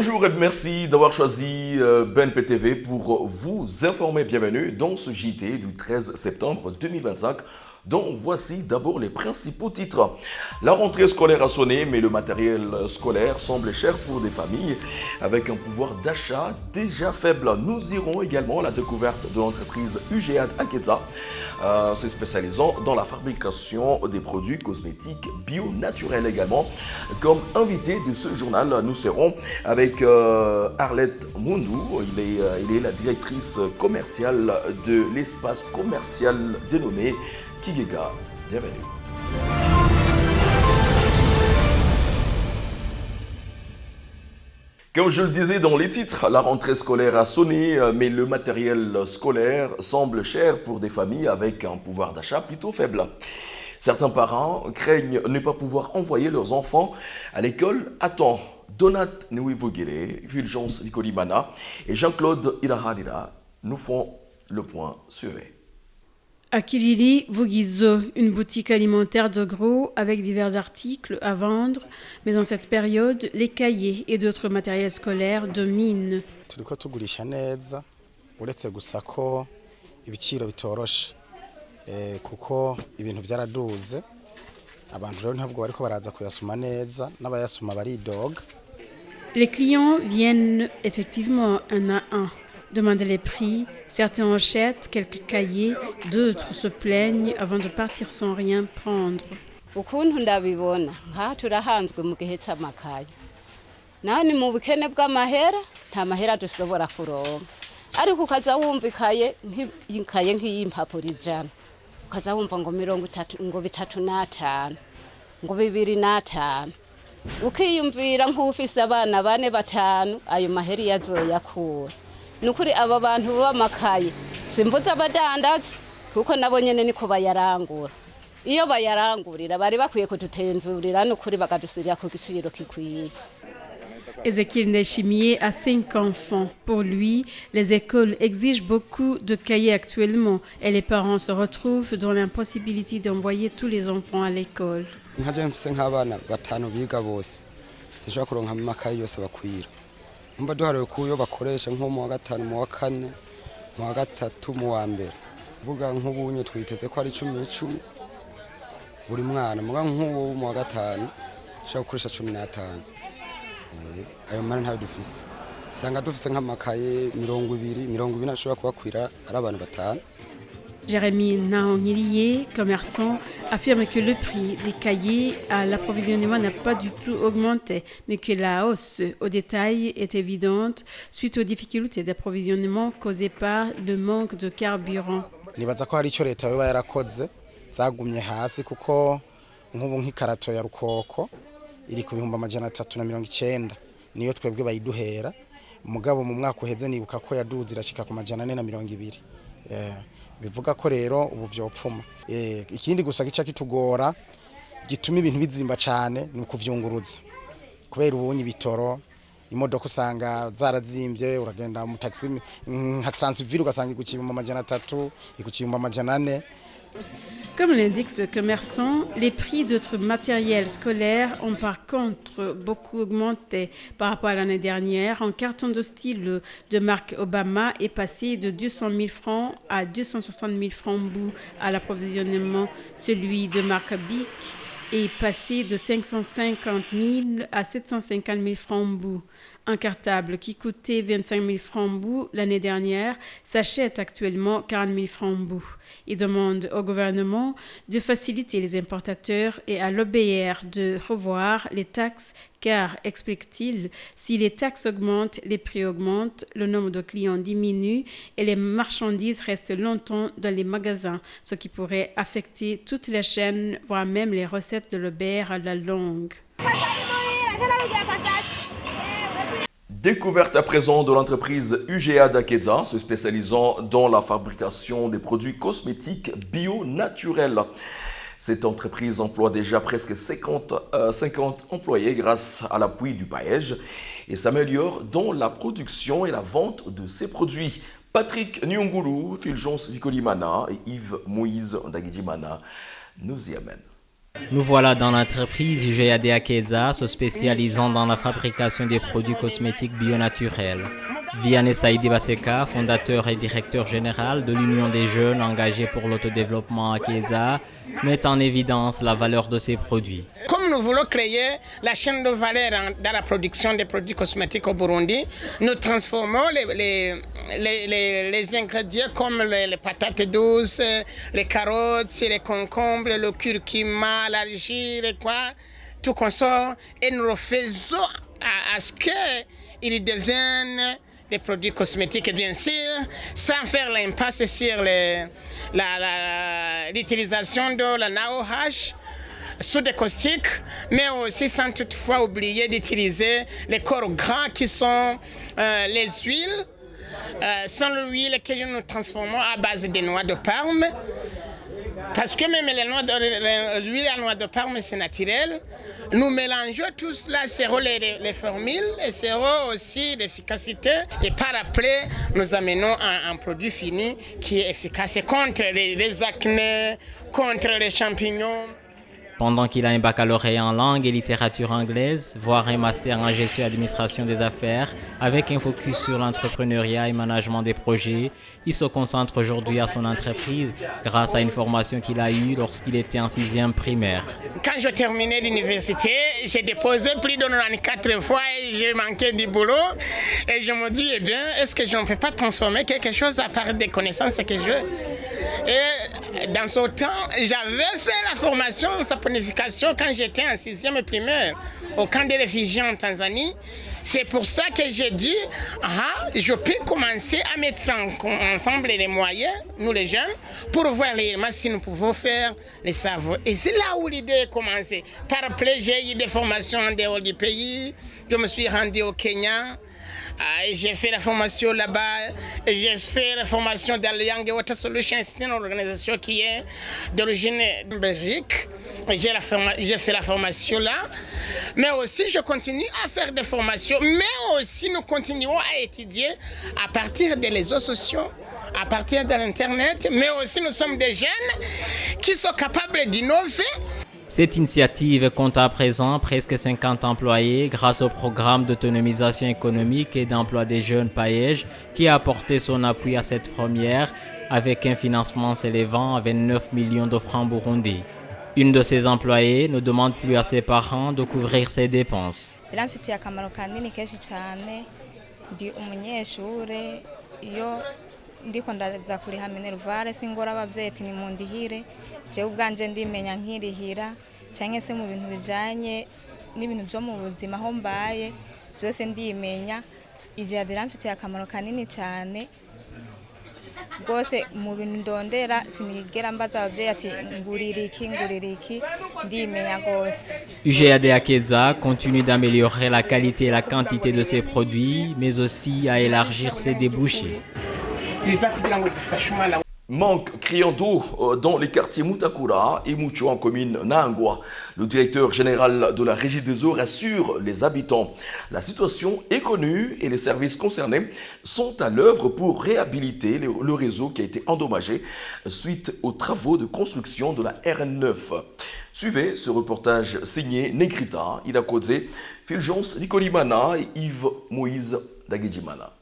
Bonjour et merci d'avoir choisi BNP TV pour vous informer. Bienvenue dans ce JT du 13 septembre 2025. Donc voici d'abord les principaux titres. La rentrée scolaire a sonné, mais le matériel scolaire semble cher pour des familles avec un pouvoir d'achat déjà faible. Nous irons également à la découverte de l'entreprise UGA Akeza, se spécialisant dans la fabrication des produits cosmétiques bio naturels également. Comme invité de ce journal, nous serons avec Arlette Mundou. Il est la directrice commerciale de l'espace commercial dénommé Kigega. Bienvenue. Comme je le disais dans les titres, la rentrée scolaire a sonné, mais le matériel scolaire semble cher pour des familles avec un pouvoir d'achat plutôt faible. Certains parents craignent ne pas pouvoir envoyer leurs enfants à l'école à temps. Donat Nouivogere, Fulgence Nicolimana et Jean-Claude Ilaharira nous font le point suivant. Akiriri Vugizo, une boutique alimentaire de gros avec divers articles à vendre, mais en cette période, les cahiers et d'autres matériels scolaires dominent. Turiko tugurisha neza uretse gusa ko ibiciro bitoroshe kuko ibintu byaraduze abantu rero ntabwo bariko baraza kuyasuma neza n'abayasuma baridoga. Les clients viennent effectivement un à un demander les prix, certains achètent quelques cahiers, d'autres se plaignent avant de partir sans rien prendre. Ukuntu ndabibona nka turahanzwe mu gihe cy'amakaye nani mu bukene bw'amahera nta mahera dushobora kuronka ariko ukaza wumva ikaye nk'iyimpapuro ijana ukaza wumva ngo 30 ngo 35 ngo 25 ukiyumvira nk'ufise abana bane batanu ayo mahera yazoyakura nukuri aba bantu b'amakaye simvuze abadandaza kuko nabo nyene niko bayarangura iyo bayarangurira bari bakwiye kudutenzurira nukuri bakadusirira ku giciro kikwiye. Ezekiel Nechimier a 5 enfants. Pour lui, les écoles exigent beaucoup de cahiers actuellement et les parents se retrouvent dans l'impossibilité d'envoyer tous les enfants à l'école. Nkaje mfise nk'abana batanu biga bose sishobora kuronka amakaye yose bakwira. Mba duharewe kuyo bakoresha nko mu wa gatanu mu wa kane mu wa gatatu mu wa mbere vuga nk'ubunye twiteze ko ari 10 buri mwana muga nk'uwo mu wa gatanu shaka gukoresha 15 ayo mara ntayo dufise sanga dufise nk'amakaye 20 nashobora kubakwira ari abantu batanu. Jérémy Nahongirié, commerçant, affirme que le prix des cahiers à l'approvisionnement n'a pas du tout augmenté, mais que la hausse au détail est évidente suite aux difficultés d'approvisionnement causées par le manque de carburant. Nibaza ko hari ico leta yoba yarakoze zagumye hasi kuko nk'ubu nk'ikarato ya rukoko iri ku 390 niyo twebwe bayiduhera mugabo mu mwaka uheze nibuka ko yaduze irashika ku 420. Bivuga ko rero ubu vyopfuma ikindi gusa gica kitugora gituma ibintu bizimba cyane ni kuvyunguruza kubera ubunyi bitoro imodoka usanga zarazimbye uragenda mu taxi nka Transville ugasanga iguciye mu 300 iguciye mu 400. Comme l'indique ce commerçant, les prix d'autres matériels scolaires ont par contre beaucoup augmenté par rapport à l'année dernière. Un carton de stylo de marque Obama est passé de 200 000 francs à 260 000 francs bout à l'approvisionnement. Celui de marque Bic est passé de 550 000 à 750 000 francs bout. Un cartable qui coûtait 25 000 francs bout l'année dernière s'achète actuellement 40 000 francs bout. Il demande au gouvernement de faciliter les importateurs et à l'OBR de revoir les taxes car, explique-t-il, si les taxes augmentent, les prix augmentent, le nombre de clients diminue et les marchandises restent longtemps dans les magasins, ce qui pourrait affecter toute la chaîne, voire même les recettes de l'OBR à la longue. Découverte à présent de l'entreprise UGA Akeza, se spécialisant dans la fabrication des produits cosmétiques bio naturels. Cette entreprise emploie déjà presque 50 employés grâce à l'appui du PAEJ et s'améliore dans la production et la vente de ses produits. Patrick Nyonguru, Fulgence Nicolimana et Yves Moïse Ndagijimana nous y amènent. Nous voilà dans l'entreprise UGAD Akeza, se spécialisant dans la fabrication des produits cosmétiques bio-naturels. Vianney Saïdi Baseka, fondateur et directeur général de l'Union des jeunes engagés pour l'autodéveloppement Akeza, met en évidence la valeur de ces produits. Comme nous voulons créer la chaîne de valeur dans la production des produits cosmétiques au Burundi, nous transformons les ingrédients comme les patates douces, les carottes, les concombres, le curcuma, l'argile, tout consort, et nous le faisons à ce qu'ils deviennent des produits cosmétiques, bien sûr, sans faire l'impasse sur l'utilisation de la NaOH sous des caustiques, mais aussi sans toutefois oublier d'utiliser les corps gras qui sont les huiles, sans l'huile que nous transformons à base de noix de palme. Parce que même l'huile à noix de palme, c'est naturel. Nous mélangeons tout cela, c'est les formules et c'est aussi l'efficacité. Et par après, nous amenons un produit fini qui est efficace contre les acnés, contre les champignons. Pendant qu'il a un baccalauréat en langue et littérature anglaise, voire un master en gestion et administration des affaires, avec un focus sur l'entrepreneuriat et management des projets, il se concentre aujourd'hui à son entreprise grâce à une formation qu'il a eue lorsqu'il était en 6e primaire. Quand j'ai terminé l'université, j'ai déposé plus de 94 fois et j'ai manqué du boulot. Et je me dis, eh bien, est-ce que je ne peux pas transformer quelque chose à part des connaissances que j'ai? Et dans ce temps, j'avais fait la formation en saponification quand j'étais en 6e primaire au camp des réfugiés en Tanzanie. C'est pour ça que j'ai dit, je peux commencer à mettre ensemble les moyens, nous les jeunes, pour voir réellement si nous pouvons faire les savoirs. Et c'est là où l'idée a commencé. Par après, j'ai eu des formations en dehors du pays. Je me suis rendu au Kenya. J'ai fait la formation là-bas, j'ai fait la formation dans le Young Water Solutions, c'est une organisation qui est d'origine Belgique. J'ai fait la formation là, mais aussi je continue à faire des formations, mais aussi nous continuons à étudier à partir des réseaux sociaux, à partir de l'Internet, mais aussi nous sommes des jeunes qui sont capables d'innover. Cette initiative compte à présent presque 50 employés grâce au programme d'autonomisation économique et d'emploi des jeunes PAEJ qui a apporté son appui à cette première avec un financement s'élevant à 29 millions de francs burundais. Une de ses employées ne demande plus à ses parents de couvrir ses dépenses. ndiko ndaza kuriha minervare singora abavyeyi ati nimundihire je ubwanje ndimenya nkirihira canke se mu bintu bijanye n'ibintu byo mu buzima aho mbaye byose ndimenya ijadira mfite akamaro kanini cyane gose mu bintu ndondera sinigera mbaza abavyeyi ati nguririki ndimenya gose. UGAD Akeza continue d'améliorer la qualité et la quantité de ses produits mais aussi à élargir ses débouchés. Manque criant d'eau dans les quartiers Mutakura et Mucho en commune Nangwa. Le directeur général de la Régie des eaux rassure les habitants. La situation est connue et les services concernés sont à l'œuvre pour réhabiliter le réseau qui a été endommagé suite aux travaux de construction de la RN9. Suivez ce reportage signé Negrita, Ida Kodze, Fulgence Nicolimana et Yves Moïse Dagidjimana.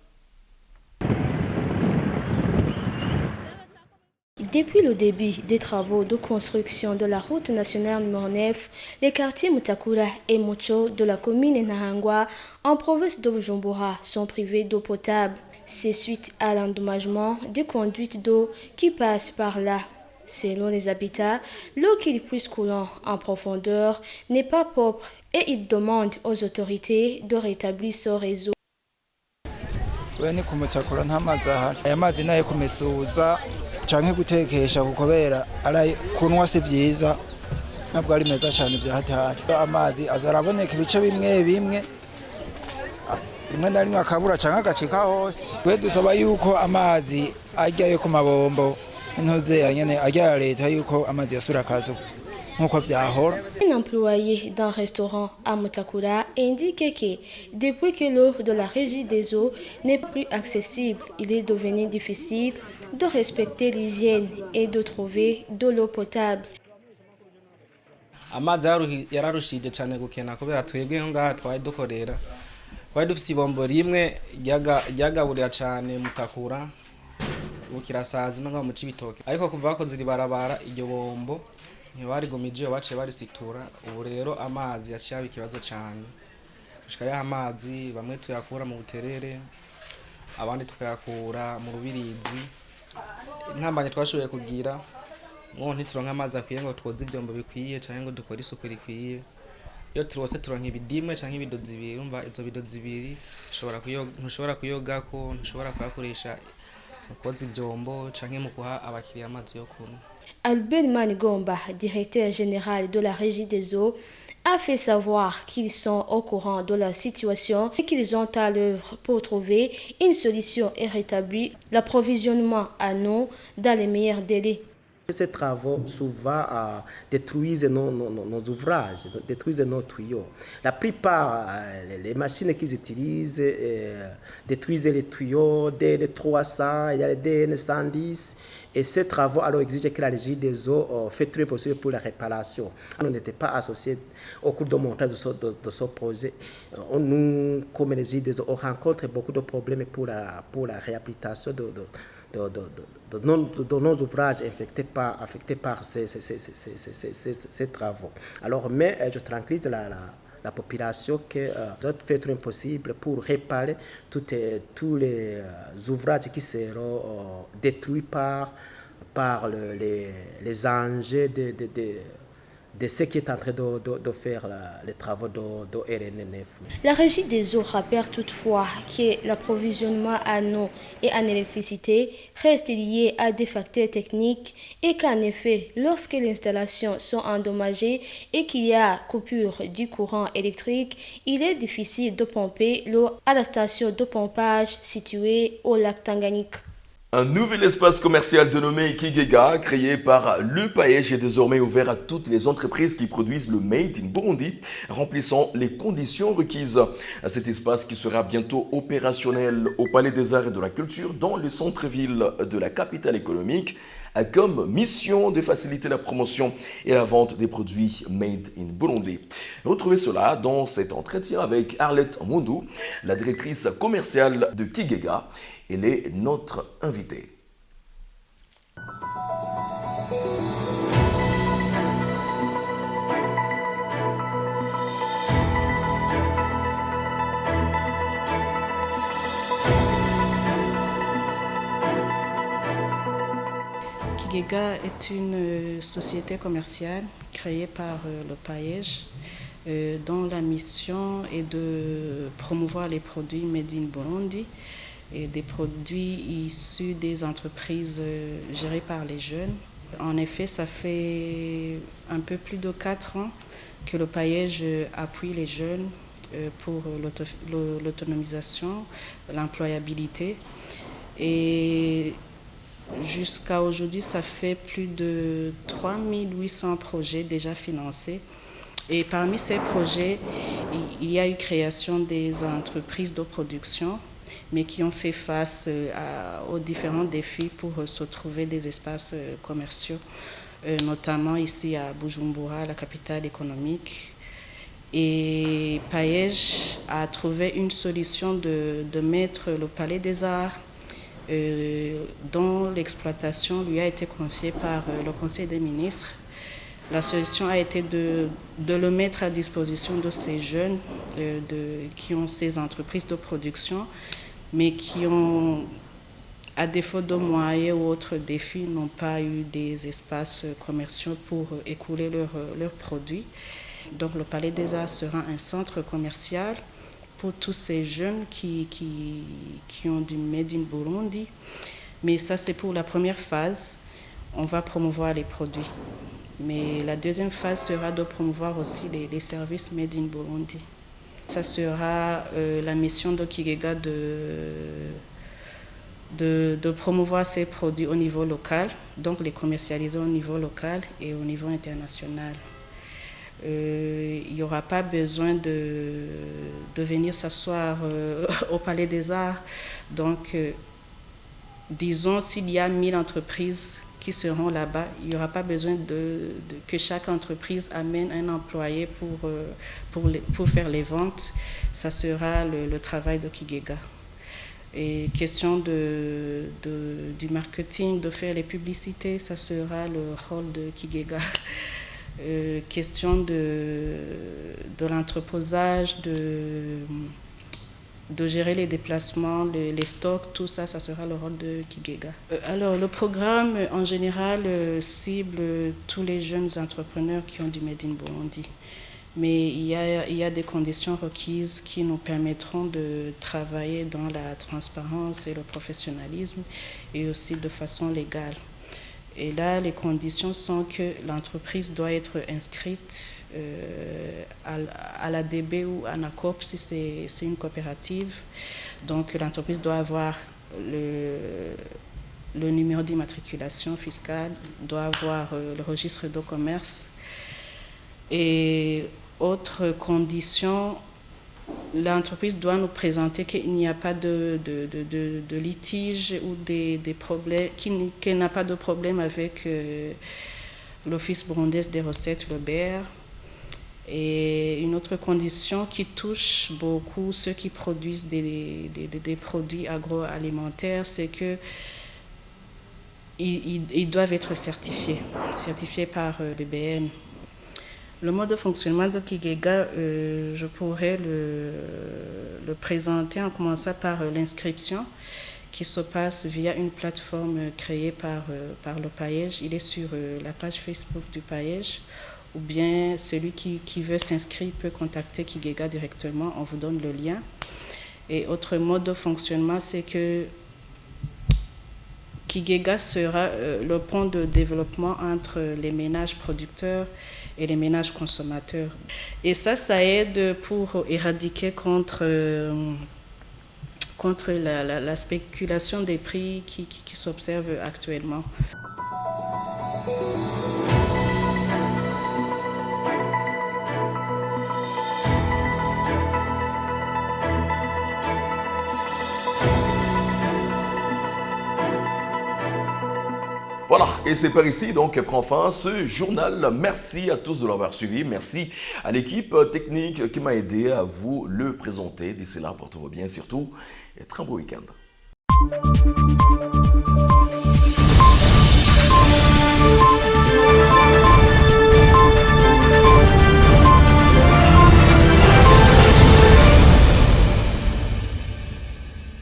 Depuis le début des travaux de construction de la route nationale numéro 9, les quartiers Mutakura et Mucho de la commune Nahangwa en province de Bujumbura sont privés d'eau potable. C'est suite à l'endommagement des conduites d'eau qui passent par là. Selon les habitants, l'eau qui est plus coulante en profondeur n'est pas propre et ils demandent aux autorités de rétablir ce réseau. canke gutekesha kukobera ara kunwa se byiza nabwo ari meza cyane byahatari amazi azaraboneka ibice bimwe ndari akabura canke agacika hose twe dusaba yuko amazi ajyayo ku mabombo intoze yanyene ajya leta yuko amazi yasura kazo nkuko byahora. Un employé d'un restaurant à Mutakura indique que depuis que l'eau de la régie des eaux n'est plus accessible, il est devenu difficile de respecter l'hygiène et de trouver de l'eau potable. amazi yararushije cyane gukena kubera twebwe ngaha twari dukorera twari dufite ibombo rimwe ryagaburira cyane Mutakura Bukirasazi no mu Cibitoke ariko kuva bakoze ribarabara iryo bombo ntibarigumije baciye barisitura ubu rero amazi yashaba ikibazo cyane gushika ya amazi bamwe tuyakura mu Buterere abandi tukayakura mu Rubirizi intambanye twashoboye kugira ngo ntituronka amazi akwiye ngo twoze ibyombo bikwiye cyangwa ngo dukore isuku rikwiye iyo turose turonka ibidimwe cyangwa ibido zibiri umva izo bido zibiri ntushobora kuyoga ko ntushobora kuyakoresha mukoze ibyombo cyangwa mu kuha abakiriya amazi yo kunywa. Albert Manigomba, directeur général de la Régie des eaux, a fait savoir qu'ils sont au courant de la situation et qu'ils ont à l'œuvre pour trouver une solution et rétablir l'approvisionnement en eau dans les meilleurs délais. Ces travaux souvent détruisent nos ouvrages, détruisent nos tuyaux. La plupart, les machines qu'ils utilisent détruisent les tuyaux DN300, il y a les DN110. Et ces travaux alors exigent que la Régie des eaux fait tout le possible pour la réparation. On n'était pas associés au cours de montage de ce projet. Nous, comme Régie des eaux, on rencontre beaucoup de problèmes pour la réhabilitation de nos ouvrages affectés par ces travaux. Alors, mais je tranquillise la population que doit faire tout impossible pour réparer tous les ouvrages qui seront détruits par les enjeux de ce qui est en train de faire les travaux de RN9. La Régie des eaux rappelle toutefois que l'approvisionnement en eau et en électricité reste lié à des facteurs techniques et qu'en effet, lorsque les installations sont endommagées et qu'il y a coupure du courant électrique, il est difficile de pomper l'eau à la station de pompage située au lac Tanganyika. Un nouvel espace commercial dénommé Kigega, créé par l'UPAEJ, est désormais ouvert à toutes les entreprises qui produisent le Made in Burundi, remplissant les conditions requises. Cet espace, qui sera bientôt opérationnel au Palais des Arts et de la Culture, dans le centre-ville de la capitale économique, a comme mission de faciliter la promotion et la vente des produits Made in Burundi. Retrouvez cela dans cet entretien avec Arlette Mundu, la directrice commerciale de Kigega. Elle est notre invitée. Kigega est une société commerciale créée par le PAEJ dont la mission est de promouvoir les produits Made in Burundi et des produits issus des entreprises gérées par les jeunes. En effet, ça fait un peu plus de 4 ans que le PAEJ appuie les jeunes pour l'autonomisation, l'employabilité. Et jusqu'à aujourd'hui, ça fait plus de 3800 projets déjà financés. Et parmi ces projets, il y a eu création des entreprises de production, mais qui ont fait face aux différents défis pour se trouver des espaces commerciaux, notamment ici à Bujumbura, la capitale économique. Et PAEJ a trouvé une solution de mettre le Palais des Arts, dont l'exploitation lui a été confiée par le Conseil des ministres. La solution a été de le mettre à disposition de ces jeunes qui ont ces entreprises de production, mais qui ont, à défaut de moyens ou autres défis, n'ont pas eu des espaces commerciaux pour écouler leurs produits. Donc le Palais des Arts sera un centre commercial pour tous ces jeunes qui ont du Made in Burundi. Mais ça, c'est pour la première phase. On va promouvoir les produits. Mais la deuxième phase sera de promouvoir aussi les services Made in Burundi. Ça sera la mission de Kigega de promouvoir ces produits au niveau local, donc les commercialiser au niveau local et au niveau international. Il n'y aura pas besoin de venir s'asseoir au Palais des Arts. Donc, disons, s'il y a 1000 entreprises qui seront là-bas. Il n'y aura pas besoin que chaque entreprise amène un employé pour faire les ventes. Ça sera le travail de Kigega. Et question du marketing, de faire les publicités, ça sera le rôle de Kigega. Question de l'entreposage, de gérer les déplacements, les stocks, tout ça, ça sera le rôle de Kigega. Alors, le programme, en général, cible tous les jeunes entrepreneurs qui ont du Made in Burundi. Mais il y a des conditions requises qui nous permettront de travailler dans la transparence et le professionnalisme et aussi de façon légale. Et là, les conditions sont que l'entreprise doit être inscrite à l'ADB ou à NACOP si c'est une coopérative. Donc l'entreprise doit avoir le numéro d'immatriculation fiscale, doit avoir le registre de commerce. Et autre condition, l'entreprise doit nous présenter qu'il n'y a pas de litige ou des problèmes, qu'elle n'a pas de problème avec l'Office burundais des recettes, le BER. Et une autre condition qui touche beaucoup ceux qui produisent des produits agroalimentaires, c'est que ils doivent être certifiés par BBN. Le mode de fonctionnement de Kigega, je pourrais le présenter en commençant par l'inscription qui se passe via une plateforme créée par le PAEJ. Il est sur la page Facebook du PAEJ, ou bien celui qui veut s'inscrire peut contacter Kigega directement, on vous donne le lien. Et autre mode de fonctionnement, c'est que Kigega sera le pont de développement entre les ménages producteurs et les ménages consommateurs. Et ça aide pour éradiquer contre la spéculation des prix qui s'observe actuellement. Voilà, et c'est par ici donc que prend fin ce journal. Merci à tous de l'avoir suivi. Merci à l'équipe technique qui m'a aidé à vous le présenter. D'ici là, portez-vous bien surtout et très beau week-end.